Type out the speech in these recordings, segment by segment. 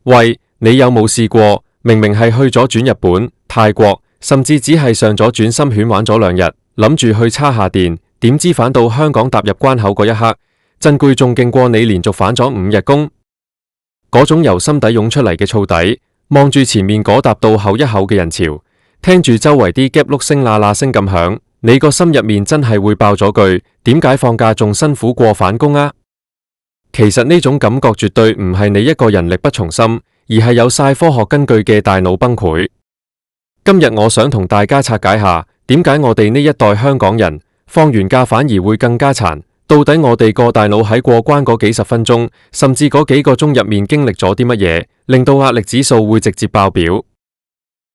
喂，你有冇試過？明明係去咗轉日本、泰國，甚至只係上咗轉心犬玩咗2日，諗住去叉下電，點知返到香港踏入關口嗰一刻，震攰仲勁過你連續返咗5日工。嗰種由心底湧出嚟嘅燥底，望住前面嗰沓到後一口嘅人潮，聽住周圍啲夾碌聲嗱嗱聲咁響，你個心入面真係會爆咗句：點解放假仲辛苦過返工啊？其實呢種感覺絕對唔係你一個人力不從心，而係有晒科學根據嘅大腦崩潰。今日我想同大家拆解下，點解我哋呢一代香港人放完假反而會更加殘？到底我哋個大腦喺過關嗰幾十分鐘，甚至嗰幾個鐘入面經歷咗啲乜嘢，令到壓力指數會直接爆表？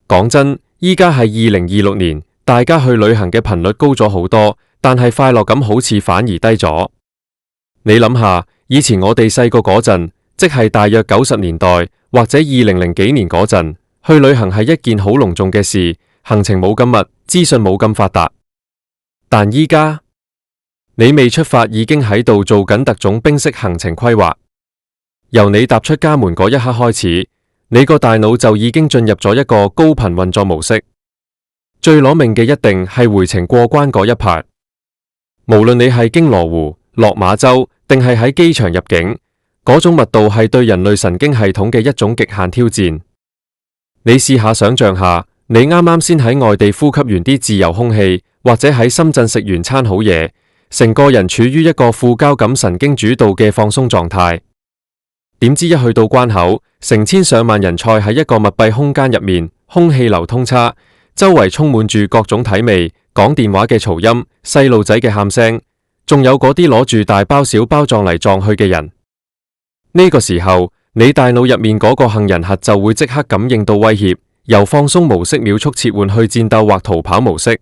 講真，依家係2026年，大家去旅行嘅頻率高咗好多，但係快樂感好似反而低咗。你諗下，以前我哋細個嗰陣，即係大約90年代或者2000幾年嗰陣，去旅行係一件好隆重嘅事，行程冇咁密，資訊冇咁發達。但依家，你未出發已經喺度做緊特種兵式行程規劃。由你踏出家門嗰一刻開始，你個大腦就已經進入咗一個高頻運作模式。最攞命嘅一定係回程過關嗰一拍，無論你係經羅湖、落馬洲，定係喺機場入境，嗰種密度係對人類神經系統嘅一種極限挑戰。你試下想象下，你啱啱先喺外地呼吸完啲自由空氣，或者喺深圳食完餐好嘢，成個人處於一個副交感神經主導嘅放鬆狀態。點知一去到關口，成千上萬人塞喺一個密閉空間入面，空氣流通差，周圍充滿住各種體味，講電話嘅嘈音，細路仔嘅喊聲，仲有嗰啲攞住大包小包撞嚟撞去嘅人。呢個時候，你大腦入面嗰個杏仁核就會即刻感應到威脅，由放鬆模式秒速切換去戰鬥或逃跑模式。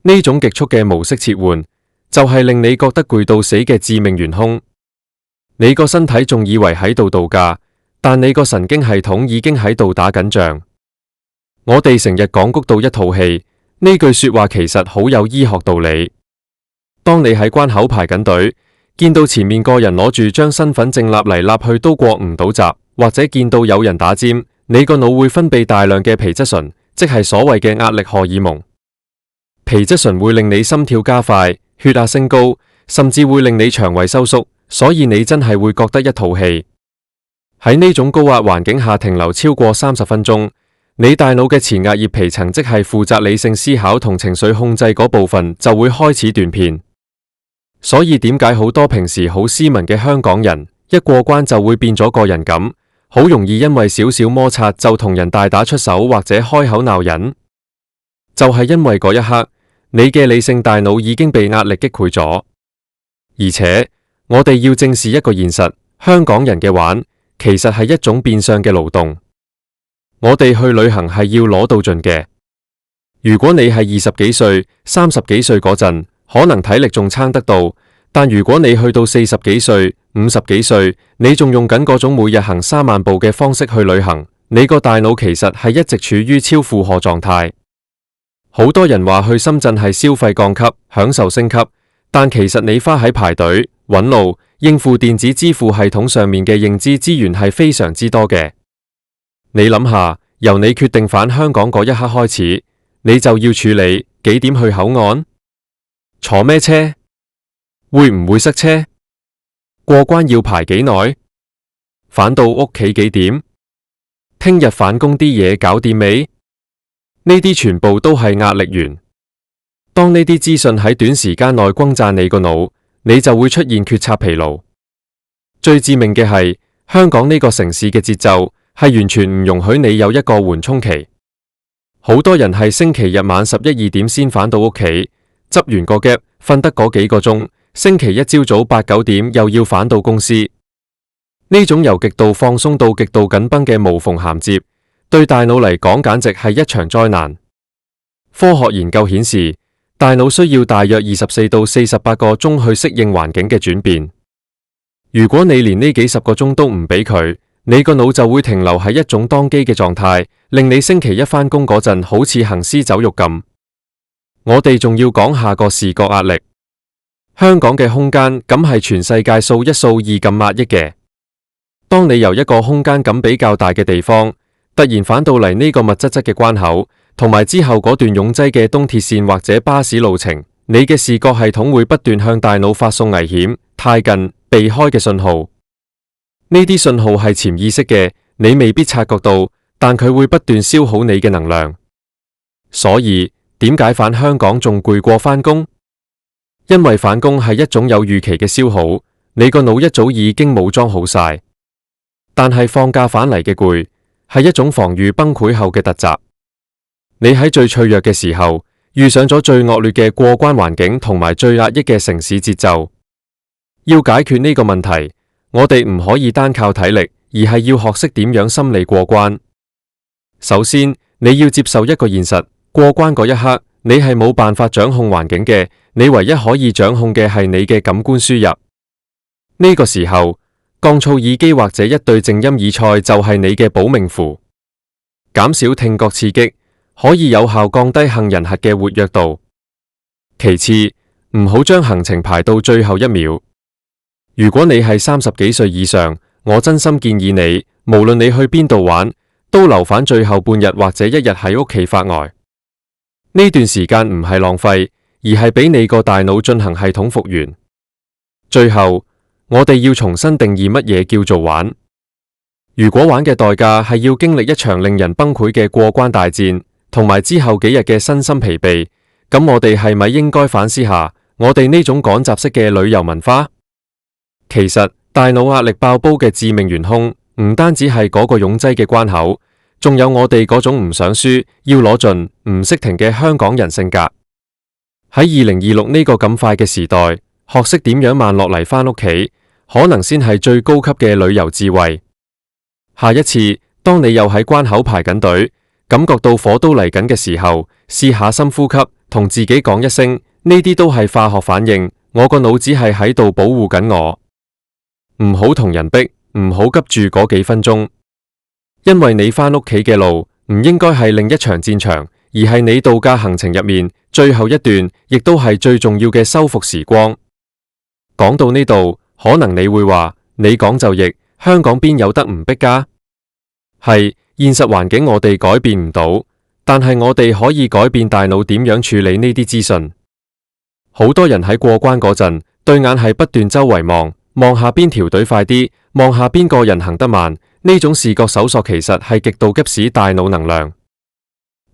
呢種極速嘅模式切換，就係令你覺得攰到死嘅致命元兇。你個身體仲以為喺度度假，但你個神經系統已經喺度打緊仗。我哋成日講谷到一肚氣，呢句說話其實好有醫學道理。當你喺關口排緊隊，見到前面個人攞住張身份證立嚟立去都過唔到閘，或者見到有人打尖，你個腦會分泌大量嘅皮質醇，即係所謂嘅壓力荷爾蒙。皮質醇會令你心跳加快、血壓升高，甚至會令你腸胃收縮，所以你真係會覺得一肚氣。喺呢種高壓環境下停留超過30分鐘，你大腦嘅前額葉皮層，即係負責理性思考同情緒控制嗰部分，就會開始斷片。所以點解好多平時好斯文嘅香港人，一過關就會變咗個人咁，好容易因為少少摩擦就同人大打出手或者開口鬧人？就係因為嗰一刻，你嘅理性大腦已經被壓力擊潰咗。而且我哋要正視一個現實，香港人嘅玩其實係一種變相嘅勞動。我哋去旅行係要攞到盡嘅。如果你係20幾歲、30幾歲嗰陣，可能體力仲撐得到，但如果你去到40幾歲、50幾歲，你仲用緊嗰種每日行3萬步嘅方式去旅行，你個大腦其實係一直處於超負荷狀態。好多人話去深圳係消費降級、享受升級，但其實你花喺排隊、揾路、應付電子支付系統上面嘅認知資源係非常之多嘅。你諗下，由你決定返香港嗰一刻開始，你就要處理幾點去口岸，坐咩車，會唔會塞車，過關要排幾耐，返到屋企幾點，聽日返工啲嘢搞掂未？呢啲全部都係壓力源。當呢啲資訊喺短時間內轟炸你個腦，你就會出現決策疲勞。最致命嘅係，香港呢個城市嘅節奏係完全唔容許你有一個緩衝期。好多人係星期日晚11、2點先返到屋企，執完個 gap，瞓得嗰幾個鐘，星期一朝早8、9點又要返到公司。呢種由極度放鬆到極度緊繃嘅無縫銜接，對大腦嚟講簡直係一場災難。科學研究顯示，大腦需要大約24到48個鐘去適應環境嘅轉變。如果你連呢幾十個鐘都唔俾佢，你個腦就會停留喺一種當機嘅狀態，令你星期一返工嗰陣好似行屍走肉咁。我哋仲要講下個視覺壓力。香港嘅空間咁係全世界數一數二咁壓抑嘅。當你由一個空間感比較大嘅地方，突然返到嚟呢個密質質嘅關口，同埋之後嗰段擁擠嘅東鐵線或者巴士路程，你嘅視覺系統會不斷向大腦發送危險、太近、避開嘅信號。呢啲信號係潛意識嘅，你未必察覺到，但佢會不斷消耗你嘅能量。所以點解返香港仲攰過返工？因為返工係一種有預期嘅消耗，你個腦一早已經武裝好晒。但係放假返嚟嘅攰，係一種防禦崩潰後嘅突襲。你喺最脆弱嘅時候，遇上咗最惡劣嘅過關環境同埋最壓抑嘅城市節奏。要解決呢個問題，我哋唔可以單靠體力，而係要學識點樣心理過關。首先，你要接受一個現實，過關嗰一刻，你係冇辦法掌控環境嘅，你唯一可以掌控嘅係你嘅感官輸入。呢個時候，降噪耳機或者一對靜音耳塞就係你嘅保命符，減少聽覺刺激，可以有效降低杏仁核嘅活躍度。其次，唔好將行程排到最後一秒。如果你係30幾歲以上，我真心建議你，無論你去邊度玩，都留返最後半日或者一日喺屋企發呆。呢段時間唔係浪費，而係俾你個大腦進行系統復原。最後，我哋要重新定義乜嘢叫做玩。如果玩嘅代價係要經歷一場令人崩潰嘅過關大戰，同埋之後幾日嘅身心疲憊，咁我哋係咪應該反思下我哋呢種趕集式嘅旅遊文化？其實大腦壓力爆煲嘅致命元兇，唔單止係嗰個擁擠嘅關口，仲有我哋嗰種唔想輸、要攞盡、唔識停嘅香港人性格。喺2026呢個咁快嘅時代，學識點樣慢落嚟返屋企，可能先係最高級嘅旅遊智慧。下一次，當你又喺關口排緊隊，感覺到火都嚟緊嘅時候，試下深呼吸，同自己講一聲，呢啲都係化學反應，我個腦只係喺度保護緊我。唔好同人逼，唔好急住嗰幾分鐘，因為你返屋企嘅路唔應該係另一場戰場，而係你度假行程入面最後一段，亦都係最重要嘅修復時光。講到呢度，可能你會話，你講就易，香港邊有得唔逼㗎？係，現實環境我哋改變唔到，但係我哋可以改變大腦點樣處理呢啲資訊。好多人喺過關嗰陣，對眼係不斷周圍望下邊條隊快啲，望下邊個人行得慢，呢種視覺搜索其實係極度急使大腦能量。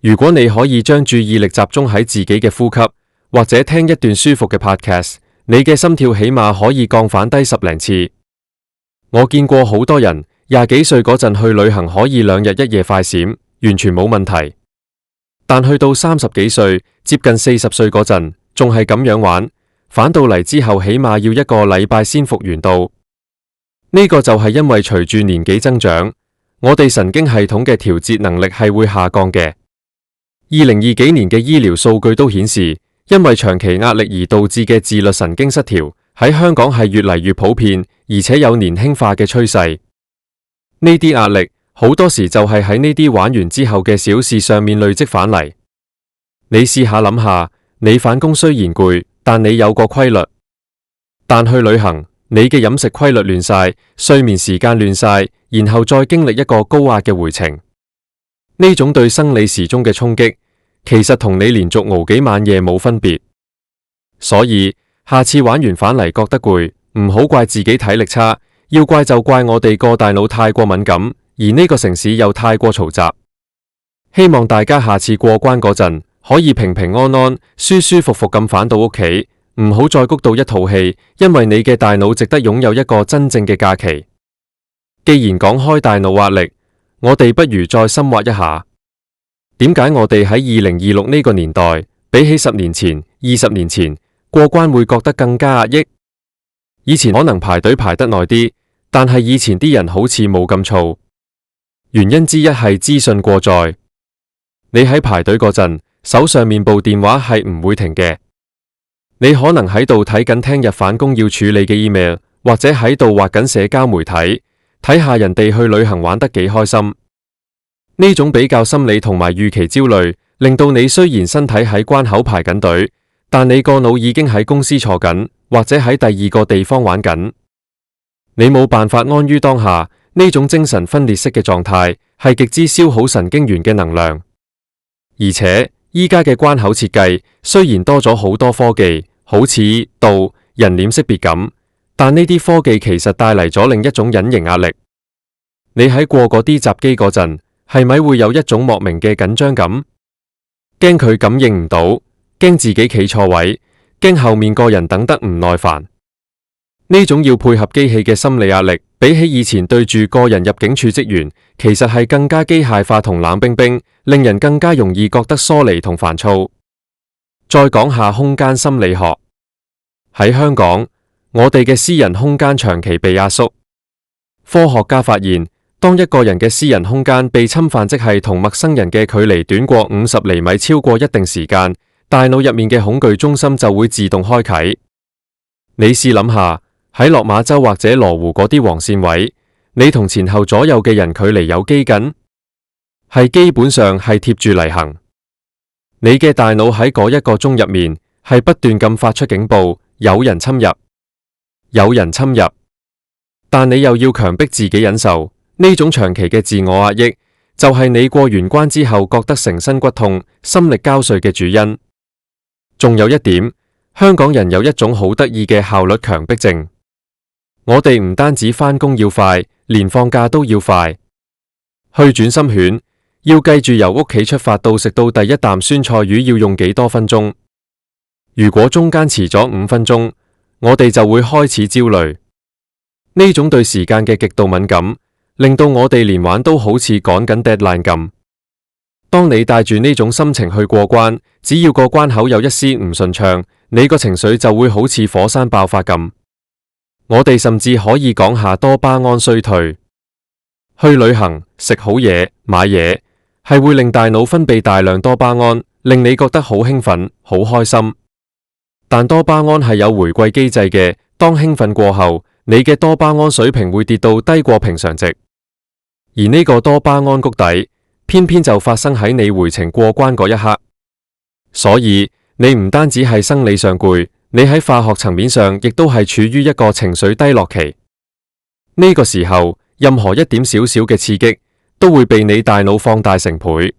如果你可以將注意力集中喺自己嘅呼吸，或者聽一段舒服嘅 podcast， 你嘅心跳起碼可以降返低10零次。我見過好多人20幾歲嗰陣去旅行可以2日1夜快閃，完全冇問題。但去到30幾歲，接近40歲嗰陣，仲係咁樣玩。返到嚟之後，起碼要1個禮拜先復原到。呢個就係因為隨住年紀增長，我哋神經系統嘅調節能力係會下降嘅。2020幾年嘅醫療數據都顯示，因為長期壓力而導致嘅自律神經失調喺香港係越嚟越普遍，而且有年輕化嘅趨勢。呢啲壓力好多時就係喺呢啲玩完之後嘅小事上面累積返嚟。你試下諗下，你返工雖然攰，但你有個規律，但去旅行，你嘅飲食規律亂晒，睡眠時間亂晒，然後再經歷一個高壓嘅回程，呢種對生理時鐘嘅衝擊，其實同你連續熬幾晚夜冇分別。所以下次玩完返嚟覺得攰，唔好怪自己體力差，要怪就怪我哋個大腦太過敏感，而呢個城市又太過嘈雜。希望大家下次過關嗰陣，可以平平安安、舒舒服服咁返到屋企，唔好再谷到一肚氣，因為你嘅大腦值得擁有一個真正嘅假期。既然講開大腦壓力，我哋不如再深挖一下，點解我哋喺2026呢個年代，比起10年前、20年前，過關會覺得更加壓抑？以前可能排隊排得耐啲，但係以前啲人好似冇咁燥。原因之一係資訊過載，你喺排隊嗰陣，手上面部電話係唔會停嘅，你可能喺度睇緊聽日返工要處理嘅 email， 或者喺度滑緊社交媒體，睇下人哋去旅行玩得幾開心。呢種比較心理同埋預期焦慮，令到你雖然身體喺關口排緊隊，但你個腦已經喺公司坐緊，或者喺第二個地方玩緊。你冇辦法安於當下，呢種精神分裂式嘅狀態係極之消耗神經元嘅能量。而且依家嘅關口設計雖然多咗好多科技，好似道、人臉識別咁，但呢啲科技其實帶嚟咗另一種隱形壓力。你喺過嗰啲閘機嗰陣，係咪會有一種莫名嘅緊張感？驚佢感應唔到，驚自己企錯位，驚後面個人等得唔耐煩。呢種要配合機器嘅心理壓力，比起以前對住個人入境處職員，其實係更加機械化同冷冰冰，令人更加容易覺得疏離同煩躁。再講下空間心理學。喺香港，我哋嘅私人空間長期被壓縮。科學家發現，當一個人嘅私人空間被侵犯，即係同陌生人嘅距離短過50厘米超過一定時間，大腦入面嘅恐懼中心就會自動開啟。你試諗下，喺落馬洲或者羅湖嗰啲黃線位，你同前後左右嘅人距離有幾近？係基本上係貼住嚟行。你嘅大腦喺嗰一個鐘入面係不斷咁發出警報，有人侵入，有人侵入。但你又要強迫自己忍受呢種長期嘅自我壓抑，就係你過完關之後覺得成身骨痛、心力交瘁嘅主因。仲有一點，香港人有一種好得意嘅效率強迫症。我哋唔單止返工要快，連放假都要快。去轉心犬，要計住由屋企出發到食到第一啖酸菜魚要用幾多分鐘。如果中間遲咗5分鐘，我哋就會開始焦慮。呢種對時間嘅極度敏感，令到我哋連玩都好似趕緊 deadline 咁。當你帶住呢種心情去過關，只要個關口有一絲唔順暢，你個情緒就會好似火山爆發咁。我哋甚至可以講下多巴胺衰退。去旅行、食好嘢、買嘢，係會令大腦分泌大量多巴胺，令你覺得好興奮、好開心。但多巴胺係有回饋機制嘅，當興奮過後，你嘅多巴胺水平會跌到低過平常值。而呢個多巴胺谷底，偏偏就發生喺你回程過關嗰一刻。所以你唔單止係生理上攰，你喺化學層面上亦都係處於一個情緒低落期。呢個時候，任何一點少少嘅刺激，都會被你大腦放大成倍。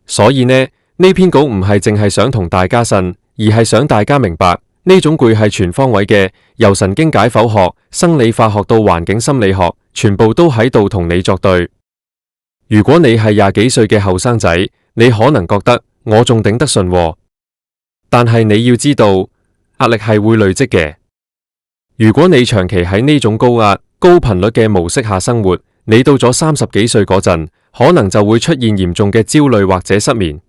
所以呢篇稿唔係淨係想同大家呻，而係想大家明白，呢種攰係全方位嘅，由神經解剖學、生理化學到環境心理學，全部都喺度同你作對。如果你係20幾歲嘅後生仔，你可能覺得我仲頂得順喎，但係你要知道，壓力係會累積嘅。如果你長期喺呢種高壓、高頻率嘅模式下生活，你到咗30幾歲嗰陣，可能就會出現嚴重嘅焦慮或者失眠。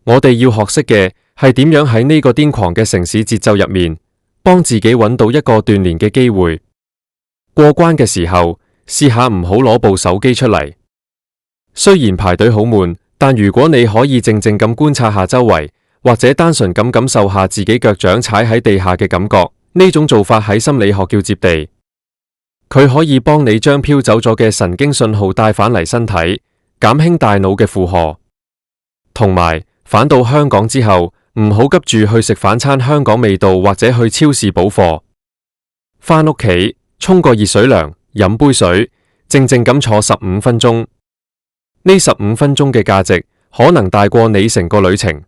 我哋要學識嘅係點樣喺呢個癲狂嘅城市節奏入面，幫自己揾到一個鍛鍊嘅機會。過關嘅時候，試下唔好攞部手機出嚟。雖然排隊好悶，但如果你可以靜靜咁觀察下周圍，或者單純咁感受下自己腳掌踩喺地下嘅感覺，呢種做法喺心理學叫接地。佢可以幫你將飄走咗嘅神經信號帶返嚟身體，減輕大腦嘅負荷。同埋返到香港之後，唔好急住去食反餐香港味道，或者去超市補貨。返屋企沖個熱水涼，飲杯水，靜靜咁坐15分鐘。呢15分鐘嘅價值可能大過你成個旅程。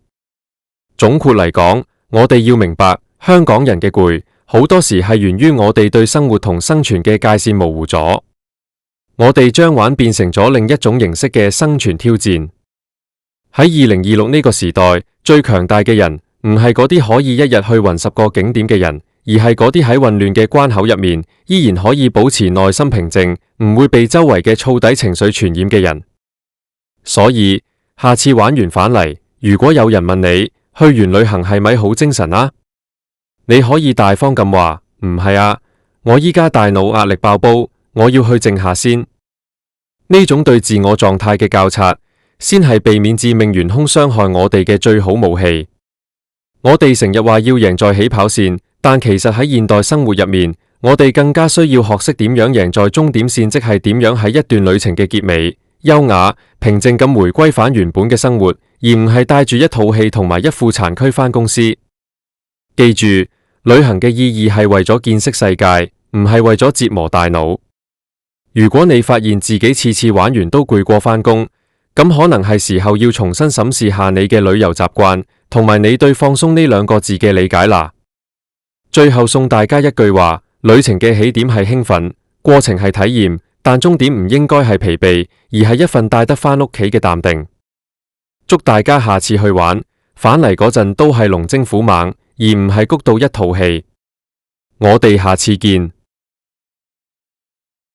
總括嚟講，我哋要明白，香港人嘅攰好多時係源於我哋對生活同生存嘅界線模糊咗。我哋將玩變成咗另一種形式嘅生存挑戰。喺2026呢個時代，最強大嘅人唔係嗰啲可以一日去勻10個景點嘅人，而係嗰啲喺混亂嘅關口入面，依然可以保持內心平靜，唔會被周圍嘅燥底情緒傳染嘅人。所以下次玩完返嚟，如果有人問你去完旅行係咪好精神啊？你可以大方咁話唔係啊，我依家大腦壓力爆煲，我要去靜下先。呢種對自我狀態嘅覺察，先係避免致命元兇傷害我哋嘅最好武器。我哋成日話要贏在起跑線，但其實喺現代生活入面，我哋更加需要學識點樣贏在終點線，即係點樣喺一段旅程嘅結尾，優雅平靜咁回歸返原本嘅生活，而唔係帶住一套戲同埋一副殘軀返公司。記住，旅行嘅意義係為咗見識世界，唔係為咗折磨大腦。如果你發現自己次次玩完都攰過返工，咁可能係時候要重新審視下你嘅旅遊習慣，同埋你對放鬆呢兩個字嘅理解啦。最後送大家一句話：旅程嘅起點係興奮，過程係體驗，但終點唔應該係疲憊，而係一份帶得返屋企嘅淡定。祝大家下次去玩，返嚟嗰陣都係龍精虎猛，而唔係谷到一肚氣。我哋下次見。